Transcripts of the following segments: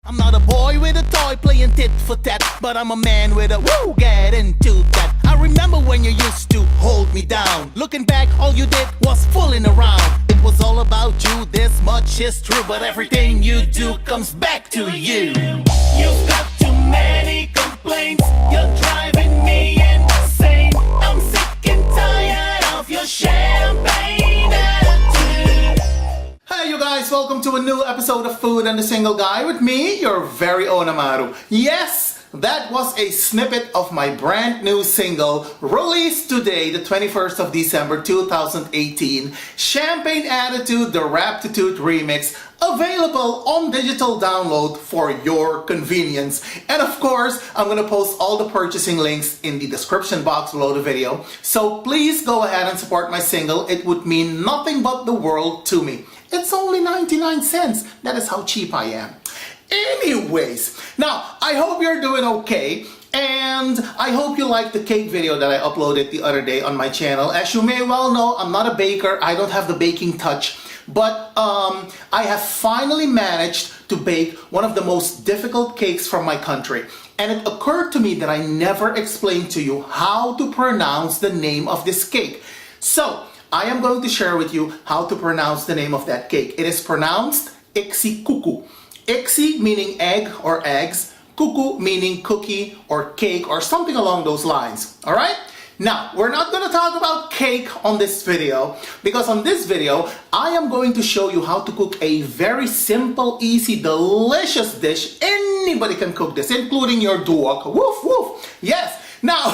I'm not a boy with a toy playing tit for tat, but I'm a man with a woo, get into that. I remember when you used to hold me down. Looking back, all you did was fooling around. It was all about you, this much is true, but everything you do comes back to you. You've got too many complaints, you're driving me insane. I'm sick and tired of your champagne attitude. Hey you guys, welcome to a new episode of Food and the Single Guy with me, your very own AMARU. Yes, that was a snippet of my brand new single released today, the 21st of December 2018, Champagne Attitude, the Rap-Titude remix, available on digital download for your convenience. And of course, I'm gonna post all the purchasing links in the description box below the video. So please go ahead and support my single. It would mean nothing but the world to me. It's only 99 cents. That is how cheap I am. Anyways, now I hope you're doing okay, and I hope you liked the cake video that I uploaded the other day on my channel. As you may well know, I'm not a baker. I don't have the baking touch, but I have finally managed to bake one of the most difficult cakes from my country. And it occurred to me that I never explained to you how to pronounce the name of this cake. So I am going to share with you how to pronounce the name of that cake. It is pronounced Iksi Kuku. Iksi meaning egg or eggs, kuku meaning cookie or cake or something along those lines. Alright? Now, we're not going to talk about cake on this video, because on this video, I am going to show you how to cook a very simple, easy, delicious dish. Anybody can cook this, including your dog. Woof, woof. Yes. Now,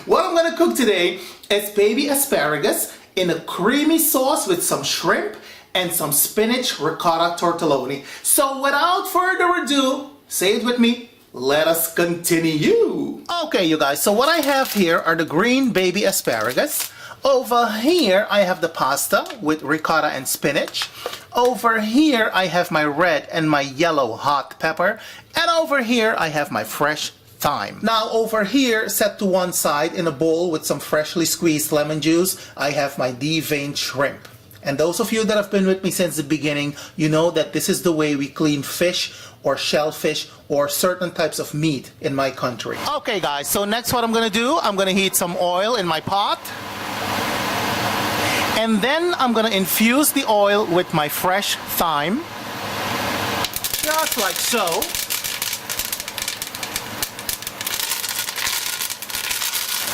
what I'm going to cook today is baby asparagus in a creamy sauce with some shrimp and some spinach ricotta tortelloni. So without further ado, say it with me, let us continue. Okay, you guys, so what I have here are the green baby asparagus. Over here, I have the pasta with ricotta and spinach. Over here, I have my red and my yellow hot pepper. And over here, I have my fresh thyme. Now over here, set to one side in a bowl with some freshly squeezed lemon juice, I have my deveined shrimp. And those of you that have been with me since the beginning, you know that this is the way we clean fish or shellfish or certain types of meat in my country. Okay guys, so next what I'm gonna do, I'm gonna heat some oil in my pot. And then I'm gonna infuse the oil with my fresh thyme. Just like so.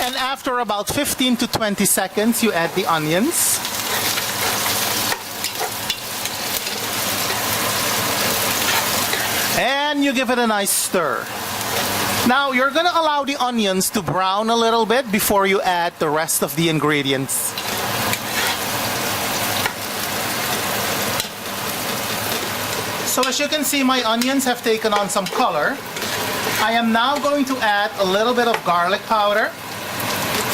And after about 15 to 20 seconds, you add the onions. And you give it a nice stir. Now you're gonna allow the onions to brown a little bit before you add the rest of the ingredients. So as you can see, my onions have taken on some color. I am now going to add a little bit of garlic powder.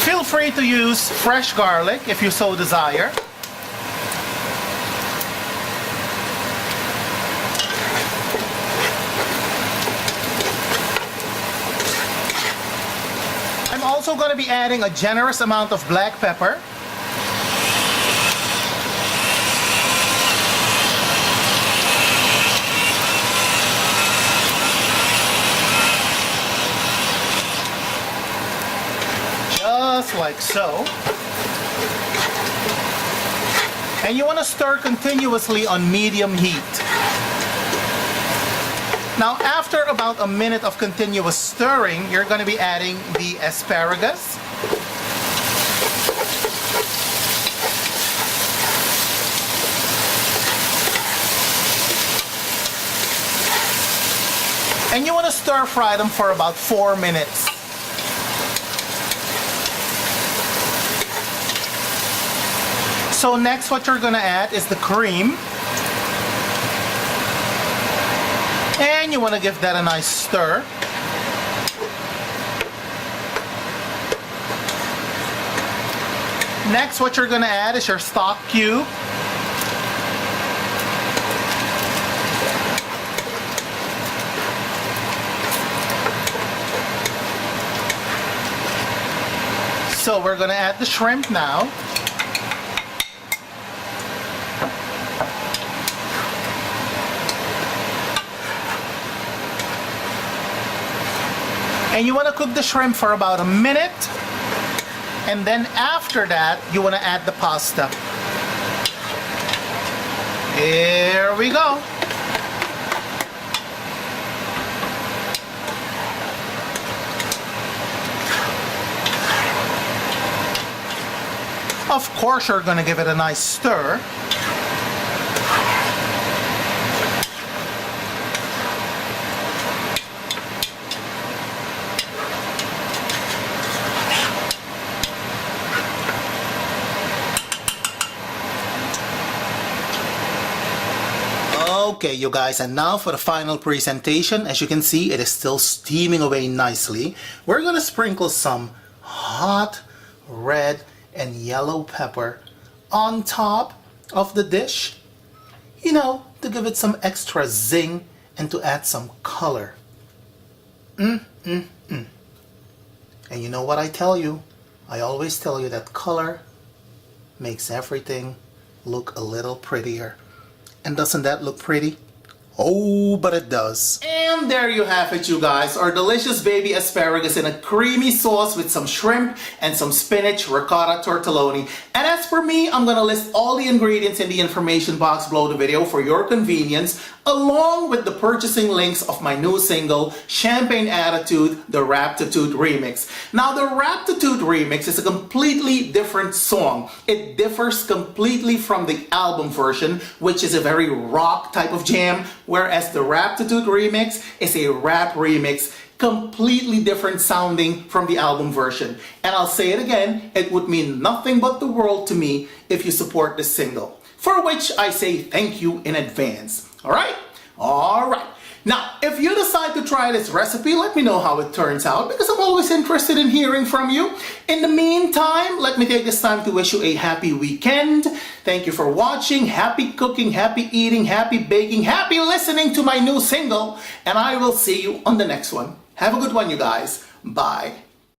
Feel free to use fresh garlic if you so desire. I'm also going to be adding a generous amount of black pepper. Just like so. And you want to stir continuously on medium heat. Now after about a minute of continuous stirring, you're going to be adding the asparagus. And you want to stir fry them for about 4 minutes. So next what you're gonna add is the cream. And you wanna give that a nice stir. Next what you're gonna add is your stock cube. So we're gonna add the shrimp now. And you want to cook the shrimp for about a minute. And then after that, you want to add the pasta. Here we go. Of course, you're going to give it a nice stir. Okay, you guys, and now for the final presentation. As you can see, it is still steaming away nicely. We're going to sprinkle some hot red and yellow pepper on top of the dish, you know, to give it some extra zing and to add some color. And you know what I tell you? I always tell you that color makes everything look a little prettier. And doesn't that look pretty? Oh, but it does. And there you have it, you guys. Our delicious baby asparagus in a creamy sauce with some shrimp and some spinach ricotta tortelloni. And as for me, I'm gonna list all the ingredients in the information box below the video for your convenience, along with the purchasing links of my new single, Champagne Attitude, the Rap-Titude remix. Now, the Rap-Titude remix is a completely different song. It differs completely from the album version, which is a very rock type of jam, whereas the Rap-Titude remix is a rap remix, completely different sounding from the album version. And I'll say it again, it would mean nothing but the world to me if you support this single, for which I say thank you in advance. Alright? Alright. Now, if you decide to try this recipe, let me know how it turns out, because I'm always interested in hearing from you. In the meantime, let me take this time to wish you a happy weekend. Thank you for watching. Happy cooking, happy eating, happy baking, happy listening to my new single, and I will see you on the next one. Have a good one, you guys. Bye.